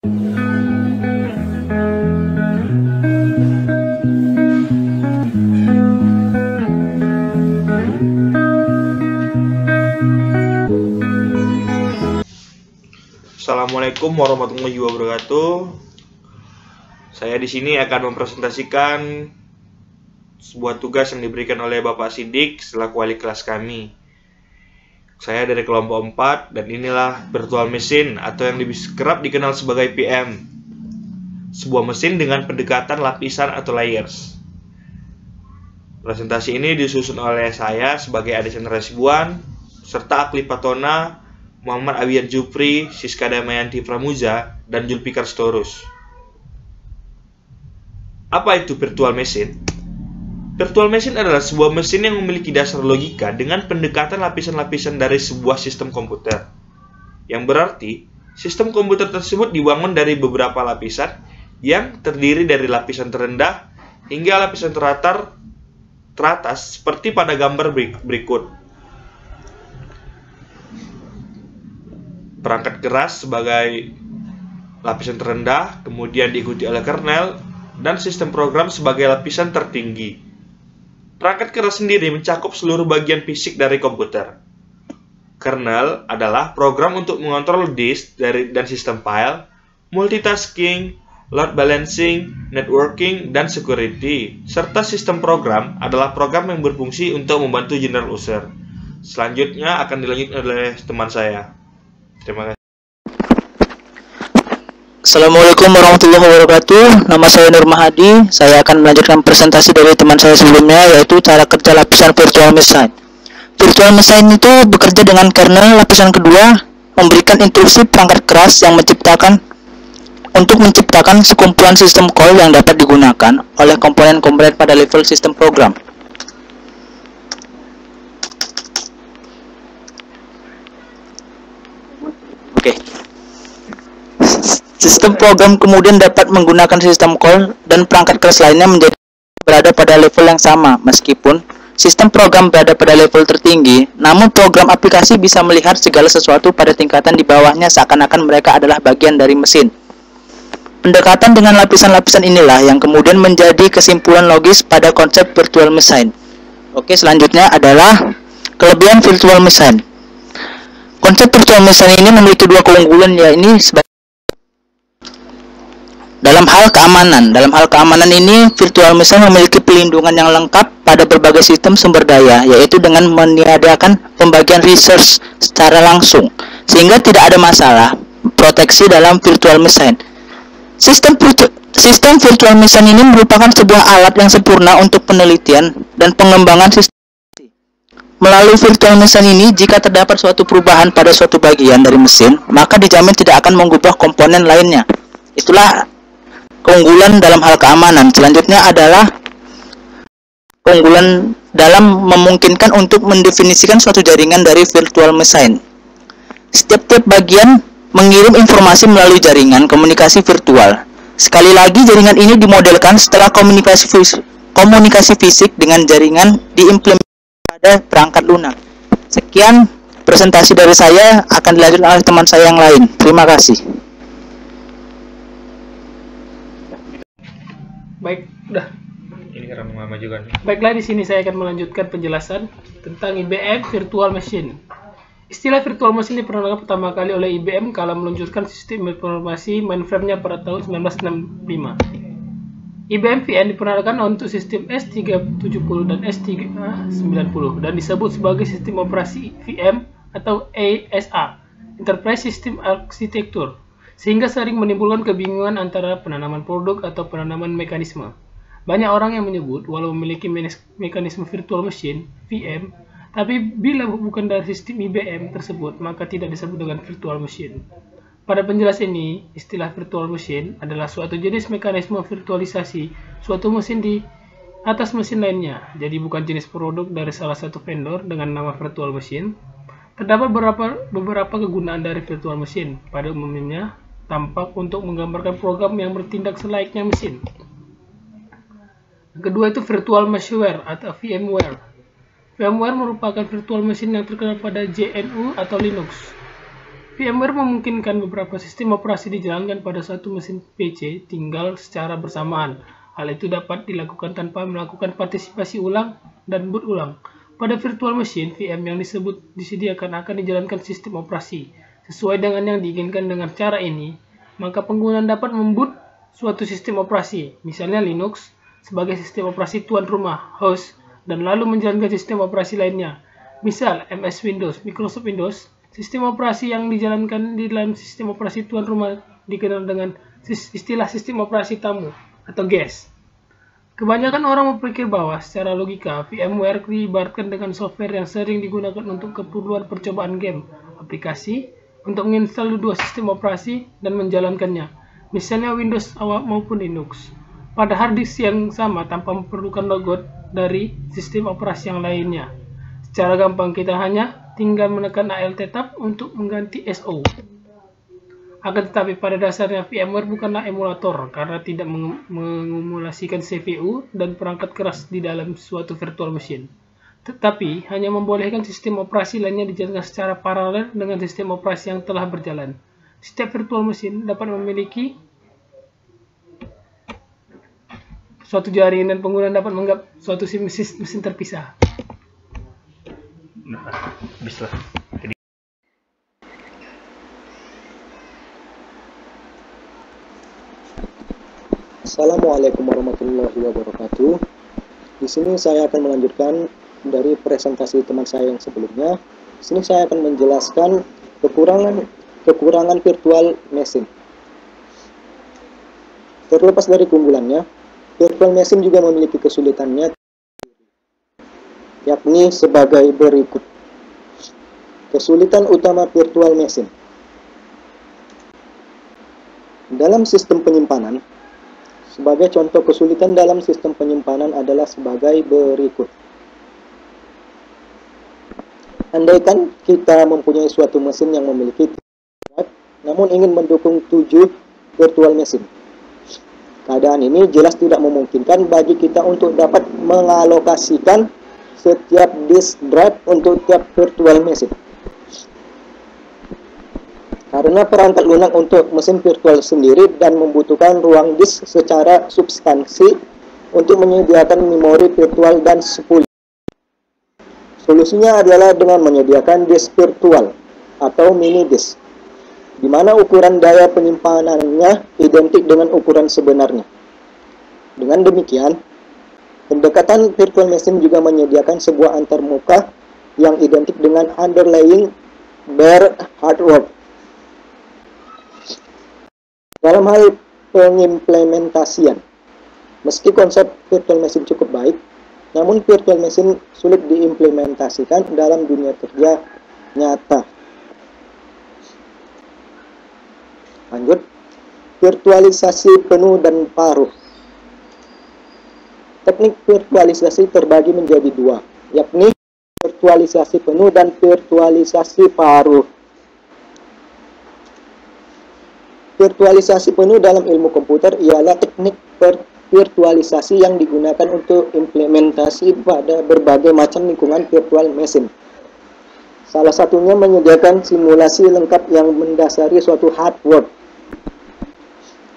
Assalamualaikum warahmatullahi wabarakatuh. Saya di sini akan mempresentasikan sebuah tugas yang diberikan oleh Bapak Sidik selaku wali kelas kami. Saya dari kelompok 4 dan inilah virtual machine atau yang kerap dikenal sebagai PM. Sebuah mesin dengan pendekatan lapisan atau layers. Presentasi ini disusun oleh saya sebagai Adesan Rasibuan serta Akli Patona, Muhammad Abian Jupri, Siska Damayanti Pramuza, dan Julfikar Storus. Apa itu virtual machine? Virtual machine adalah sebuah mesin yang memiliki dasar logika dengan pendekatan lapisan-lapisan dari sebuah sistem komputer. Yang berarti, sistem komputer tersebut dibangun dari beberapa lapisan yang terdiri dari lapisan terendah hingga lapisan teratas seperti pada gambar berikut. Perangkat keras sebagai lapisan terendah, kemudian diikuti oleh kernel, dan sistem program sebagai lapisan tertinggi. Perangkat keras sendiri mencakup seluruh bagian fisik dari komputer. Kernel adalah program untuk mengontrol disk dan sistem file, multitasking, load balancing, networking, dan security. Serta sistem program adalah program yang berfungsi untuk membantu general user. Selanjutnya akan dilanjutkan oleh teman saya. Terima kasih. Assalamualaikum warahmatullahi wabarakatuh. Nama saya Nur Mahadi. Saya akan melanjutkan presentasi dari teman saya sebelumnya, yaitu cara kerja lapisan virtual machine. Virtual machine itu bekerja dengan kernel lapisan kedua, memberikan instruksi perangkat keras yang menciptakan sekumpulan sistem call yang dapat digunakan oleh komponen-komponen pada level sistem program. Sistem program kemudian dapat menggunakan sistem call dan perangkat keras lainnya menjadi berada pada level yang sama. Meskipun sistem program berada pada level tertinggi, namun program aplikasi bisa melihat segala sesuatu pada tingkatan di bawahnya seakan-akan mereka adalah bagian dari mesin. Pendekatan dengan lapisan-lapisan inilah yang kemudian menjadi kesimpulan logis pada konsep virtual machine. Oke, selanjutnya adalah kelebihan virtual machine. Konsep virtual machine ini memiliki dua keunggulan, yaitu dalam hal keamanan ini, virtual machine memiliki pelindungan yang lengkap pada berbagai sistem sumber daya, yaitu dengan meniadakan pembagian resource secara langsung, sehingga tidak ada masalah proteksi dalam virtual machine. Sistem virtual machine ini merupakan sebuah alat yang sempurna untuk penelitian dan pengembangan sistem. Melalui virtual machine ini, jika terdapat suatu perubahan pada suatu bagian dari mesin, maka dijamin tidak akan mengubah komponen lainnya. Itulah keunggulan dalam hal keamanan. Selanjutnya adalah keunggulan dalam memungkinkan untuk mendefinisikan suatu jaringan dari virtual machine. Setiap bagian mengirim informasi melalui jaringan komunikasi virtual. Sekali lagi, jaringan ini dimodelkan setelah komunikasi fisik dengan jaringan diimplementasikan pada perangkat lunak. Sekian presentasi dari saya, akan dilanjutkan oleh teman saya yang lain. Terima kasih. Baik, udah. Ini karena memajukan. Baiklah, di sini saya akan melanjutkan penjelasan tentang IBM Virtual Machine. Istilah virtual machine diperkenalkan pertama kali oleh IBM kala meluncurkan sistem informasi mainframe-nya pada tahun 1965. IBM VM diperkenalkan untuk sistem S370 dan S390 dan disebut sebagai sistem operasi VM atau ASA, Enterprise System Architecture, sehingga sering menimbulkan kebingungan antara penanaman produk atau penanaman mekanisme. Banyak orang yang menyebut walau memiliki mekanisme virtual machine (VM), tapi bila bukan dari sistem IBM tersebut, maka tidak disebut dengan virtual machine. Pada penjelasan ini, istilah virtual machine adalah suatu jenis mekanisme virtualisasi suatu mesin di atas mesin lainnya. Jadi bukan jenis produk dari salah satu vendor dengan nama virtual machine. Terdapat beberapa kegunaan dari virtual machine. Pada umumnya, tampak untuk menggambarkan program yang bertindak selayaknya mesin. Kedua itu virtual machineware atau VMware. VMware merupakan virtual machine yang terkenal pada GNU atau Linux. VMware memungkinkan beberapa sistem operasi dijalankan pada satu mesin PC tinggal secara bersamaan. Hal itu dapat dilakukan tanpa melakukan partisipasi ulang dan boot ulang. Pada virtual machine, VM yang disediakan akan dijalankan sistem operasi. Sesuai dengan yang diinginkan dengan cara ini, maka pengguna dapat memboot suatu sistem operasi, misalnya Linux, sebagai sistem operasi tuan rumah, host, dan lalu menjalankan sistem operasi lainnya. Misal, MS Windows, Microsoft Windows, sistem operasi yang dijalankan di dalam sistem operasi tuan rumah dikenal dengan istilah sistem operasi tamu atau guest. Kebanyakan orang berpikir bahwa secara logika, VMware diibaratkan dengan software yang sering digunakan untuk keperluan percobaan game, aplikasi, untuk menginstal dua sistem operasi dan menjalankannya, misalnya Windows maupun Linux, pada hard disk yang sama tanpa memerlukan logout dari sistem operasi yang lainnya. Secara gampang, kita hanya tinggal menekan ALT tab untuk mengganti SO. Akan tetapi pada dasarnya VMware bukanlah emulator karena tidak mengumulasikan CPU dan perangkat keras di dalam suatu virtual machine. Tetapi hanya membolehkan sistem operasi lainnya dijalankan secara paralel dengan sistem operasi yang telah berjalan. Setiap virtual machine dapat memiliki suatu jaringan dan pengguna dapat menganggap suatu mesin terpisah. Nah, habis lah. Assalamualaikum warahmatullahi wabarakatuh. Di sini saya akan melanjutkan dari presentasi teman saya yang sebelumnya. Di sini saya akan menjelaskan kekurangan virtual machine. Terlepas dari keunggulannya, virtual machine juga memiliki kesulitannya, yakni sebagai berikut. Kesulitan utama virtual machine. Dalam sistem penyimpanan, sebagai contoh kesulitan dalam sistem penyimpanan adalah sebagai berikut. Andaikan kita mempunyai suatu mesin yang memiliki 3 drive, namun ingin mendukung 7 virtual machine. Keadaan ini jelas tidak memungkinkan bagi kita untuk dapat mengalokasikan setiap disk drive untuk tiap virtual machine. Karena perangkat lunak untuk mesin virtual sendiri dan membutuhkan ruang disk secara substansi untuk menyediakan memori virtual dan spooling. Solusinya adalah dengan menyediakan disk virtual atau mini disk, di mana ukuran daya penyimpanannya identik dengan ukuran sebenarnya. Dengan demikian, pendekatan virtual machine juga menyediakan sebuah antarmuka yang identik dengan underlying bare hardware. Dalam hal pengimplementasian, meski konsep virtual machine cukup baik, namun virtual machine sulit diimplementasikan dalam dunia kerja nyata. Lanjut, virtualisasi penuh dan paruh. Teknik virtualisasi terbagi menjadi dua, yakni virtualisasi penuh dan virtualisasi paruh. Virtualisasi penuh dalam ilmu komputer ialah teknik virtualisasi yang digunakan untuk implementasi pada berbagai macam lingkungan virtual machine. Salah satunya menyediakan simulasi lengkap yang mendasari suatu hardware.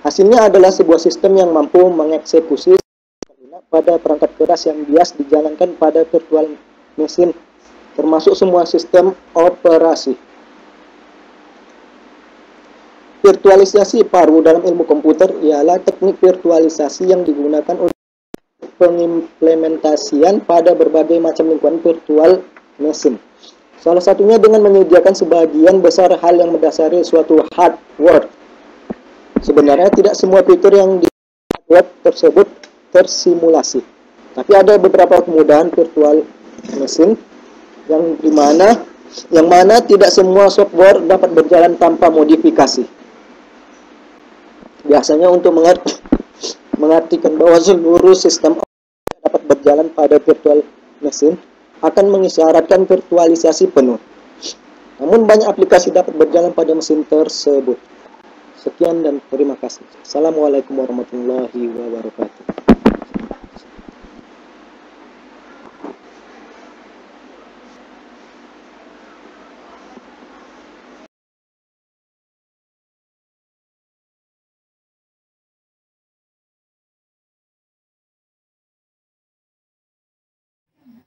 Hasilnya adalah sebuah sistem yang mampu mengeksekusi pada perangkat keras yang bias dijalankan pada virtual machine, termasuk semua sistem operasi. Virtualisasi paruh dalam ilmu komputer ialah teknik virtualisasi yang digunakan untuk pengimplementasian pada berbagai macam lingkungan virtual machine. Salah satunya dengan menyediakan sebagian besar hal yang mendasari suatu hardware. Sebenarnya tidak semua fitur yang di hardware tersebut tersimulasi, tapi ada beberapa kemudahan virtual machine yang mana tidak semua software dapat berjalan tanpa modifikasi. Biasanya untuk mengartikan bahwa seluruh sistem dapat berjalan pada virtual machine akan mengisyaratkan virtualisasi penuh. Namun banyak aplikasi dapat berjalan pada mesin tersebut. Sekian dan terima kasih. Assalamualaikum warahmatullahi wabarakatuh.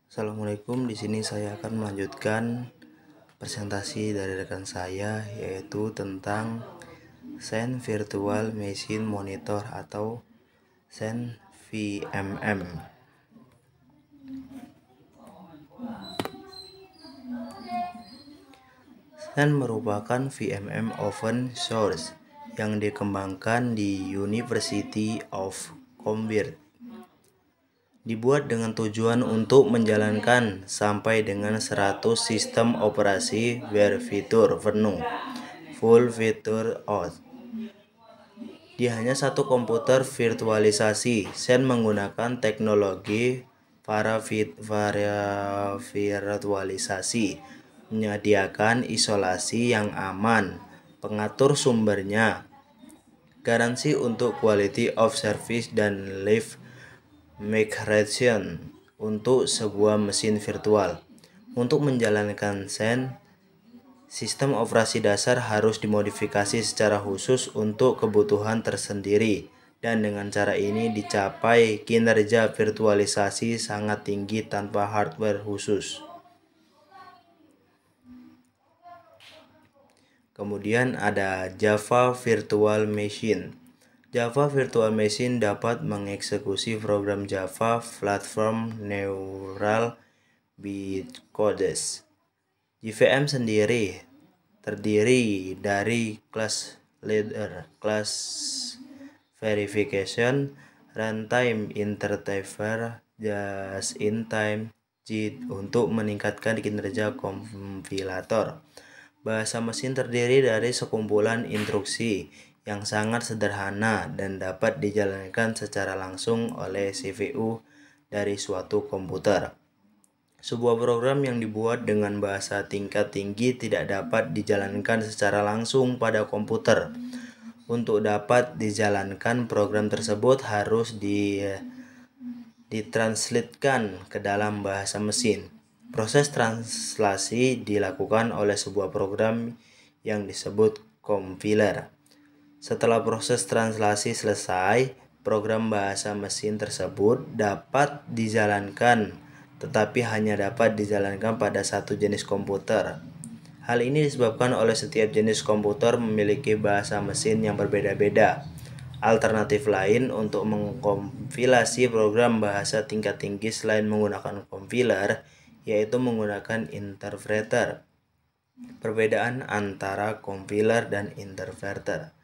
Assalamualaikum, di sini saya akan melanjutkan presentasi dari rekan saya, yaitu tentang Xen Virtual Machine Monitor atau Xen VMM. Xen merupakan VMM open source yang dikembangkan di University of Cambridge. Dibuat dengan tujuan untuk menjalankan sampai dengan 100 sistem operasi berfitur penuh, full feature out, di hanya satu komputer virtualisasi. Xen menggunakan teknologi virtualisasi, menyediakan isolasi yang aman, pengatur sumbernya, garansi untuk quality of service, dan live migration untuk sebuah mesin virtual. Untuk menjalankan Xen, sistem operasi dasar harus dimodifikasi secara khusus untuk kebutuhan tersendiri, dan dengan cara ini dicapai kinerja virtualisasi sangat tinggi tanpa hardware khusus. Kemudian ada Java Virtual Machine. Java Virtual Machine dapat mengeksekusi program Java Platform Neural Bytecodes. JVM sendiri terdiri dari class leader, class verification, runtime interpreter, just-in-time, JIT untuk meningkatkan kinerja kompilator. Bahasa mesin terdiri dari sekumpulan instruksi yang sangat sederhana dan dapat dijalankan secara langsung oleh CPU dari suatu komputer. Sebuah program yang dibuat dengan bahasa tingkat tinggi tidak dapat dijalankan secara langsung pada komputer. Untuk dapat dijalankan, program tersebut harus ditranslatekan ke dalam bahasa mesin. Proses translasi dilakukan oleh sebuah program yang disebut compiler. Setelah proses translasi selesai, program bahasa mesin tersebut dapat dijalankan, tetapi hanya dapat dijalankan pada satu jenis komputer. Hal ini disebabkan oleh setiap jenis komputer memiliki bahasa mesin yang berbeda-beda. Alternatif lain untuk mengkompilasi program bahasa tingkat tinggi selain menggunakan compiler, yaitu menggunakan interpreter. Perbedaan antara compiler dan interpreter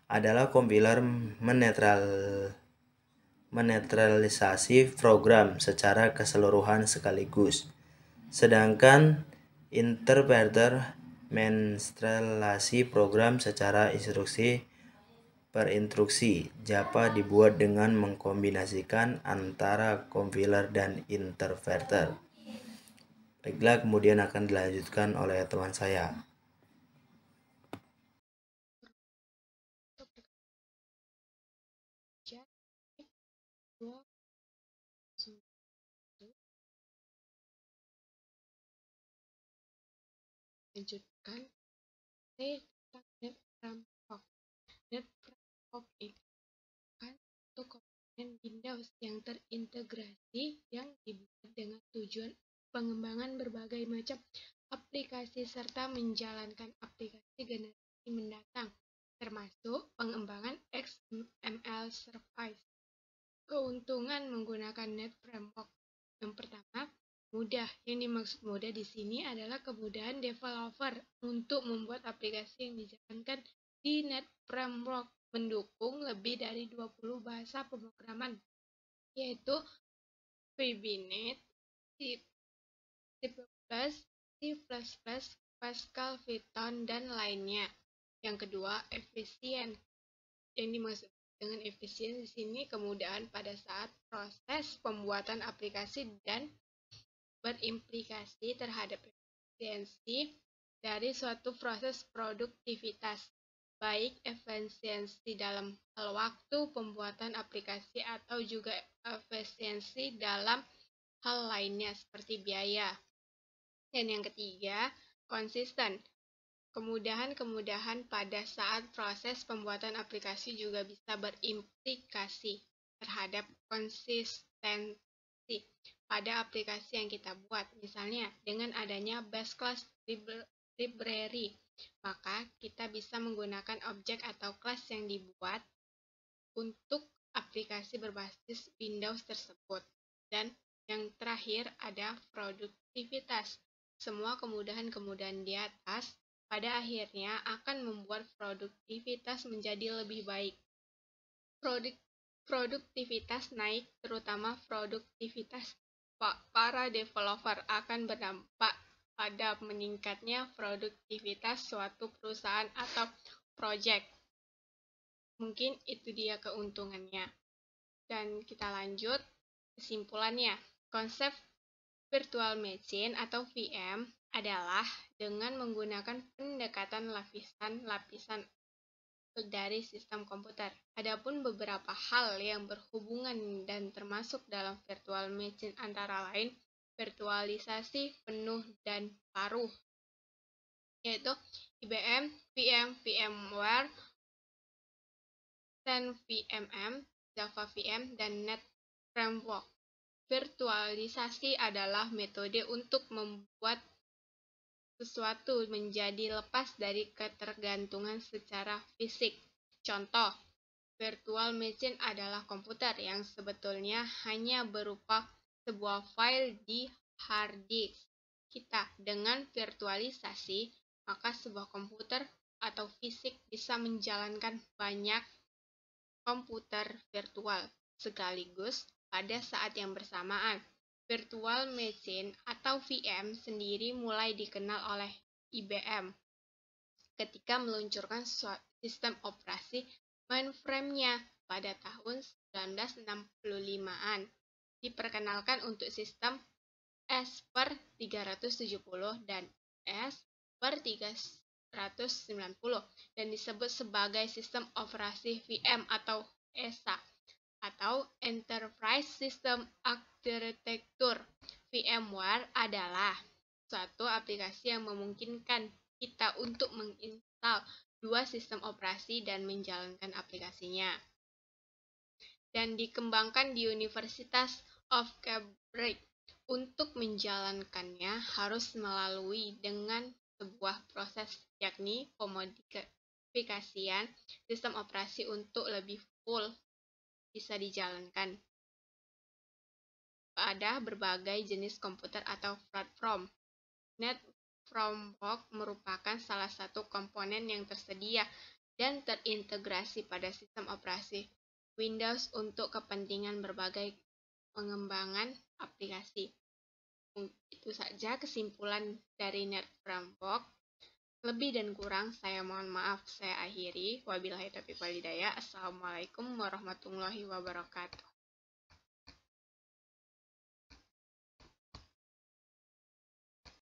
adalah compiler menetralisasi program secara keseluruhan sekaligus, sedangkan interpreter menstrilasi program secara instruksi per instruksi. Java dibuat dengan mengkombinasikan antara compiler dan interpreter. Baiklah, kemudian akan dilanjutkan oleh teman saya. Lanjutkan tentang net framework. Net framework itu kan satu komponen Windows yang terintegrasi yang dibuat dengan tujuan pengembangan berbagai macam aplikasi serta menjalankan aplikasi generasi mendatang, termasuk pengembangan XML service. Keuntungan menggunakan net framework. Yang pertama, mudah. Yang dimaksud mudah di sini adalah kemudahan developer untuk membuat aplikasi yang dijalankan di net framework, mendukung lebih dari 20 bahasa pemrograman, yaitu VB.NET, C++, C++, Pascal, Python, dan lainnya. Yang kedua, efisien. Yang dimaksud dengan efisien di sini kemudahan pada saat proses pembuatan aplikasi dan berimplikasi terhadap efisiensi dari suatu proses produktivitas, baik efisiensi dalam hal waktu pembuatan aplikasi atau juga efisiensi dalam hal lainnya seperti biaya. Dan yang ketiga, konsisten. Kemudahan-kemudahan pada saat proses pembuatan aplikasi juga bisa berimplikasi terhadap konfigurasi pada aplikasi yang kita buat. Misalnya, dengan adanya base class library, maka kita bisa menggunakan objek atau kelas yang dibuat untuk aplikasi berbasis Windows tersebut. Dan yang terakhir ada produktivitas. Semua kemudahan-kemudahan di atas pada akhirnya akan membuat produktivitas menjadi lebih baik. Produktivitas naik, terutama produktivitas para developer, akan berdampak pada meningkatnya produktivitas suatu perusahaan atau project. Mungkin itu dia keuntungannya. Dan kita lanjut kesimpulannya. Konsep virtual machine atau VM adalah dengan menggunakan pendekatan lapisan-lapisan dari sistem komputer. Adapun beberapa hal yang berhubungan dan termasuk dalam virtual machine antara lain virtualisasi penuh dan paruh, yaitu IBM, VM, VMware, XenVMM, Java VM, dan Net Framework. Virtualisasi adalah metode untuk membuat sesuatu menjadi lepas dari ketergantungan secara fisik. Contoh, virtual machine adalah komputer yang sebetulnya hanya berupa sebuah file di hard disk kita. Dengan virtualisasi, maka sebuah komputer atau fisik bisa menjalankan banyak komputer virtual sekaligus pada saat yang bersamaan. Virtual machine atau VM sendiri mulai dikenal oleh IBM ketika meluncurkan sistem operasi mainframe-nya pada tahun 1965-an. Diperkenalkan untuk sistem S/370 dan S/390 dan disebut sebagai sistem operasi VM atau ESA atau Enterprise System Architecture. VMware adalah suatu aplikasi yang memungkinkan kita untuk menginstal dua sistem operasi dan menjalankan aplikasinya. Dan dikembangkan di Universitas of Cambridge. Untuk menjalankannya harus melalui dengan sebuah proses, yakni pemodifikasian sistem operasi untuk lebih full bisa dijalankan pada berbagai jenis komputer atau platform. Net Framework merupakan salah satu komponen yang tersedia dan terintegrasi pada sistem operasi Windows untuk kepentingan berbagai pengembangan aplikasi. Itu saja kesimpulan dari Net Framework. Lebih dan kurang saya mohon maaf, saya akhiri. Wabillahi taufiq wal hidayah. Assalamualaikum warahmatullahi wabarakatuh.